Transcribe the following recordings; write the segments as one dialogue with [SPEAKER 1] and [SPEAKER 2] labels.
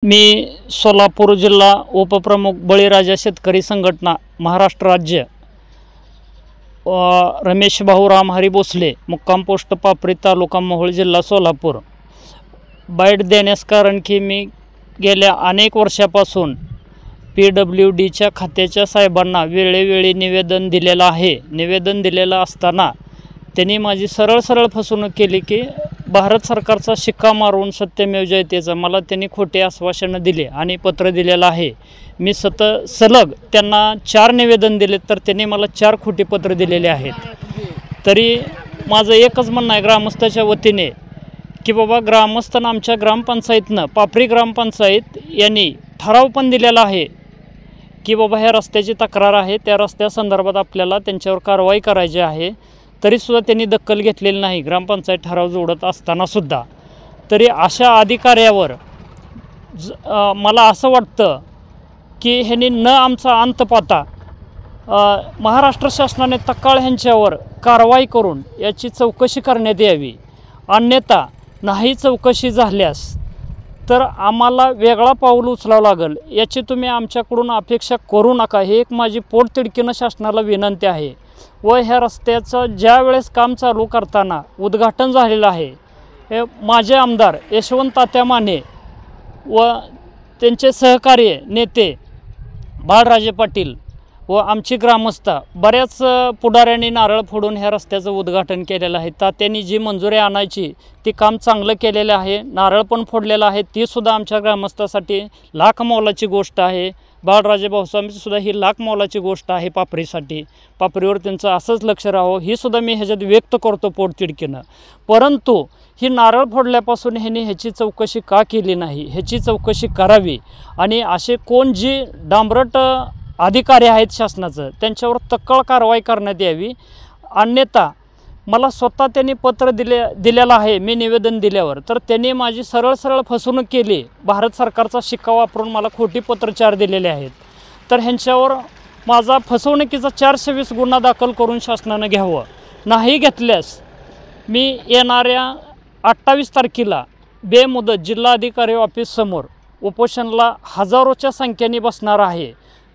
[SPEAKER 1] मी सोलापूर जिल्हा उपप्रमुख बळीराजा शेतकरी संघटना महाराष्ट्र राज्य रमेश भाऊ रामहरी भोसले मुक्काम पोस्ट पापरी तालुका मोहोळ जिल्हा सोलापूर। बाईट देण्यास कारण की मी गेल्या अनेक वर्षापासून PWDच्या खात्याच्या साहेबांना वेळोवेळी निवेदन दिलेलं आहे। निवेदन दिलेलं असताना त्यांनी माझी सरळ फसवणूक केली की भारत सरकारचा शिक्का मारून सत्यमेव जयतेचं मला त्यांनी खोटे आश्वासनं दिले आणि पत्र दिलेलं आहे। मी सलग त्यांना 4 निवेदन दिले तर त्यांनी मला 4 खोटी पत्र दिलेले आहेत। तरी माझं एकच म्हणणं आहे ग्रामस्थाच्या वतीने की बाबा ग्रामस्थांना आमच्या ग्रामपंचायतनं पापरी ग्रामपंचायत यांनी ठराव पण दिलेला आहे की बाबा ह्या रस्त्याची तक्रार आहे, त्या रस्त्यासंदर्भात आपल्याला त्यांच्यावर कारवाई करायची आहे। तरीसुद्धा त्यांनी दखल घेतलेली नाही ग्रामपंचायत ठराव जोडत असतानासुद्धा। तरी अशा अधिकाऱ्यावर मला असं वाटतं की ह्यांनी न आमचा अंत पाहता महाराष्ट्र शासनाने तत्काळ ह्यांच्यावर कारवाई करून याची चौकशी करण्यात यावी। अन्यथा नाही चौकशी झाल्यास तर आम्हाला वेगळा पाऊल उचलावं लागेल, याची तुम्ही आमच्याकडून अपेक्षा करू नका। हे एक माझी पोटतिडकीनं शासनाला विनंती आहे। व ह्या रस्त्याचं ज्या वेळेस काम चालू करताना उद्घाटन झालेलं आहे, हे माझे आमदार यशवंत तात्या माने व त्यांचे सहकार्य नेते बाळराजे पाटील व आमची ग्रामस्थ बऱ्याच पुढाऱ्यांनी नारळ फोडून ह्या रस्त्याचं उद्घाटन केलेलं आहे। तात्यांनी जी मंजुरी आणायची ती काम चांगलं केलेलं आहे, नारळ पण फोडलेलं आहे, ती सुद्धा आमच्या ग्रामस्थासाठी लाख मोलाची गोष्ट आहे। बाळराजे भाऊसाहेबांची सुद्धा ही लाख मोलाची गोष्ट आहे पापरीसाठी। पापरीवर त्यांचं असंच लक्ष राहावं ही सुद्धा मी ह्याच्यात व्यक्त करतो पोटतिडकीनं। परंतु ही नारळ फोडल्यापासून ह्यांनी ह्याची चौकशी का केली नाही, ह्याची चौकशी करावी आणि असे कोण जी डांबरट अधिकारी आहेत शासनाचं त्यांच्यावर तत्काळ कारवाई करण्यात यावी। अन्यथा मला स्वतः त्यांनी पत्र दिलेलं आहे, मी निवेदन दिल्यावर तर त्यांनी माझी सरळ फसवणूक केली। भारत सरकारचा शिक्का वापरून मला खोटी पत्र 4 दिलेले आहेत। तर ह्यांच्यावर माझा फसवणुकीचा 420 गुन्हा दाखल करून शासनानं घ्यावं। नाही घेतल्यास मी येणाऱ्या 28 तारखेला बेमुदत जिल्हाधिकारी ऑफिससमोर उपोषणाला हजारोच्या संख्येने बसणार आहे।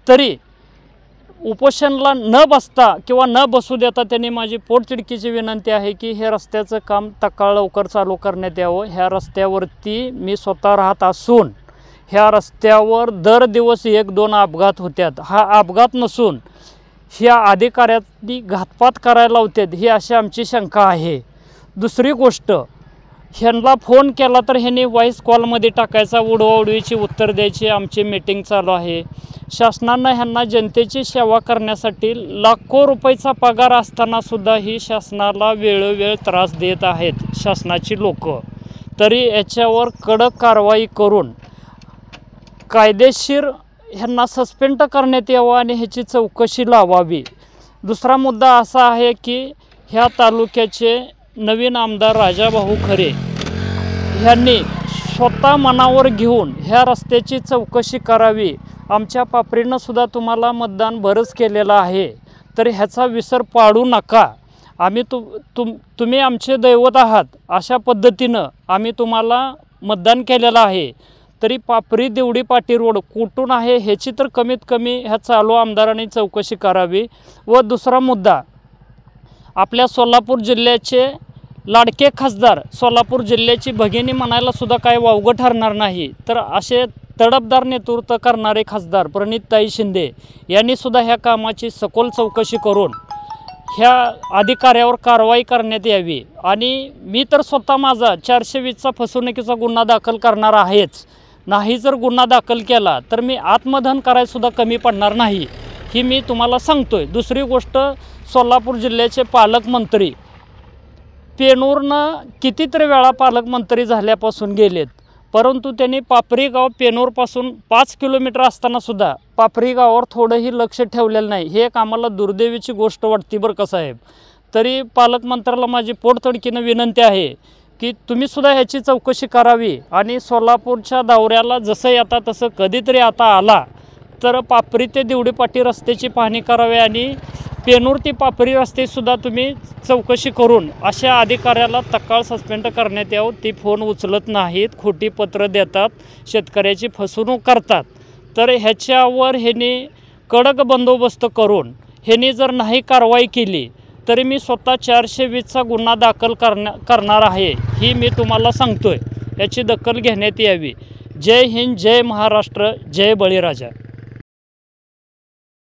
[SPEAKER 1] तरी उपोषणाला न बसता किंवा न बसू देता त्यांनी माझी पोटतिडकीची विनंती आहे की हे रस्त्याचं काम तत्काळ लवकर चालू करण्यात यावं। ह्या रस्त्यावरती मी स्वतः राहत असून ह्या रस्त्यावर दर दिवस 1-2 अपघात होतात। हा अपघात नसून ह्या अधिकाऱ्यांनी घातपात करायला लावतात ही अशी आमची शंका आहे। दुसरी गोष्ट, ह्यांना फोन केला तर ह्यांनी व्हॉइस कॉलमध्ये टाकायचा, उडवाउडवीची उत्तर द्यायची, आमची मीटिंग चालू आहे। शासनानं ह्यांना जनतेची सेवा करण्यासाठी लाखो रुपयाचा पगार असतानासुद्धा ही शासनाला वेळोवेळ त्रास देत आहेत शासनाची लोक। तरी याच्यावर कडक कारवाई करून कायदेशीर ह्यांना सस्पेंड करण्यात यावं आणि ह्याची चौकशी लावावी। दुसरा मुद्दा असा आहे की ह्या तालुक्याचे नवीन आमदार राजाभाऊ खरे ह्यांनी स्वतः मनावर घेऊन ह्या रस्त्याची चौकशी करावी। आमच्या पापरीनं सुद्धा तुम्हाला मतदान बरंच केलेलं आहे, तर ह्याचा विसर पाडू नका। आम्ही तुम्ही आमचे दैवत आहात अशा पद्धतीनं आम्ही तुम्हाला मतदान केलेलं आहे। तरी पापरी देवडी पाटी रोड कुठून आहे ह्याची तर कमीत कमी ह्या चालू आमदारांनी चौकशी करावी। व दुसरा मुद्दा, आपल्या सोलापूर जिल्ह्याचे लाडके खासदार, सोलापूर जिल्ह्याची भगिनी म्हणायला सुद्धा काही वावगं ठरणार नाही, तर असे तडफदार नेतृत्व करणारे खासदार प्रणितताई शिंदे यांनी सुद्धा ह्या कामाची सखोल चौकशी करून ह्या अधिकाऱ्यावर कारवाई करण्यात यावी। आणि मी तर स्वतः माझा 420चा फसवणुकीचा गुन्हा दाखल करणार आहेच। नाही जर गुन्हा दाखल केला तर मी आत्मदहन करायसुद्धा कमी पडणार नाही, ही मी तुम्हाला सांगतोय। दुसरी गोष्ट, सोलापूर जिल्ह्याचे पालकमंत्री पेनूरनं कितीतरी वेळा पालकमंत्री झाल्यापासून गेलेत, परंतु त्यांनी पापरी गाव पेनूरपासून 5 किलोमीटर असतानासुद्धा पापरी गावावर थोडंही लक्ष ठेवलेलं नाही। हे एक आम्हाला दुर्दैवीची गोष्ट वाटते बरं का साहेब। तरी पालकमंत्र्याला माझी पोटतिडकीनं विनंती आहे की तुम्हीसुद्धा ह्याची चौकशी करावी आणि सोलापूरच्या दौऱ्याला जसं येता तसं कधीतरी आता आला तर पापरी ते देवडी पाटी रस्त्याची पाहणी करावी आणि पेनूर ते पापरी रस्तेसुद्धा तुम्ही चौकशी करून अशा अधिकाऱ्याला तत्काळ सस्पेंड करण्यात यावं. ती फोन उचलत नाहीत, खोटी पत्र देतात, शेतकऱ्याची फसवणूक करतात. तर ह्याच्यावर ह्यांनी कडक बंदोबस्त करून ह्यांनी जर नाही कारवाई केली तरी मी स्वतः 420चा गुन्हा दाखल करणार आहे, ही मी तुम्हाला सांगतोय. याची दखल घेण्यात यावी. जय हिंद, जय महाराष्ट्र, जय बळीराजा.